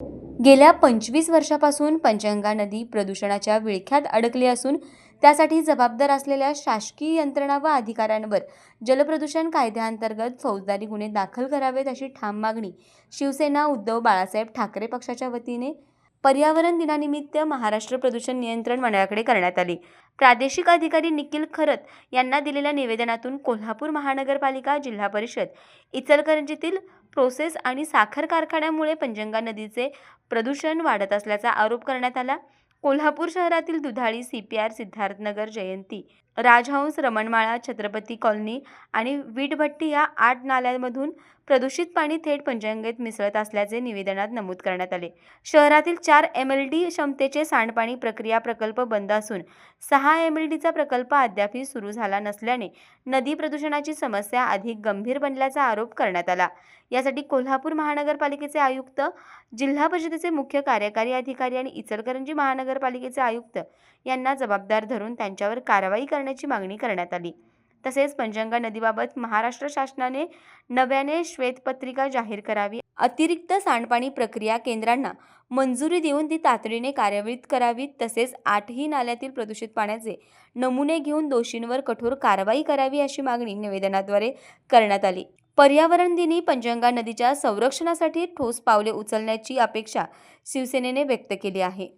गेल्या 25 वर्षापासून पंचगंगा नदी प्रदूषणाच्या विळख्यात अडकली असून त्यासाठी जबाबदार असलेल्या शासकीय यंत्रणा व अधिकाऱ्यांवर जलप्रदूषण कायद्याअंतर्गत फौजदारी गुन्हे दाखल करावेत अशी ठाम मागणी शिवसेना उद्धव बाळासाहेब ठाकरे पक्षाच्या वतीने पर्यावरण दिनानिमित्त महाराष्ट्र प्रदूषण नियंत्रण मंडळाकडे करण्यात आली। प्रादेशिक अधिकारी निखिल खरत यांना दिलेल्या निवेदनातून कोल्हापूर महानगरपालिका, जिल्हा परिषद, इचलकरंजीतील प्रोसेस आणि साखर कारखान्यामुळे पंचगंगा नदीचे प्रदूषण वाढत असल्याचा आरोप करण्यात आला। कोल्हापूर शहरातील दुधाळी, CPR, सिद्धार्थनगर, जयंती, राजहंस, रमणमाळा, छत्रपती कॉलनी आणि वीटभट्टी या 8 नाल्यांमधून प्रदूषित पाणी थेट पंचगंगेत मिसळत असल्याचे निवेदनात नमूद करण्यात आले। शहरातील 4 MLD क्षमतेचे सांडपाणी प्रक्रिया प्रकल्प बंद असून 6 MLDचा प्रकल्प अद्यापही सुरू झाला नसल्याने नदी प्रदूषणाची समस्या अधिक गंभीर बनल्याचा आरोप करण्यात आला। यासाठी कोल्हापूर महानगरपालिकेचे आयुक्त, जिल्हा परिषदेचे मुख्य कार्यकारी अधिकारी आणि इचलकरंजी महानगरपालिकेचे आयुक्त यांना जबाबदार धरून त्यांच्यावर कारवाई करण्याची मागणी करण्यात आली। तसेच पंचगंगा नदीबाबत महाराष्ट्र शासनाने नव्याने श्वेतपत्रिका जाहीर करावी, अतिरिक्त सांडपाणी प्रक्रिया केंद्रांना मंजुरी देऊन ती तातडीने कार्यान्वित करावीत, तसेच 8ही नाल्यातील प्रदूषित पाण्याचे नमुने घेऊन दोषींवर कठोर कारवाई करावी अशी मागणी निवेदनाद्वारे करण्यात आली। पर्यावरण दिनी पंचगंगा नदीच्या संरक्षणासाठी ठोस पावले उचलण्याची अपेक्षा शिवसेनेने व्यक्त केली आहे।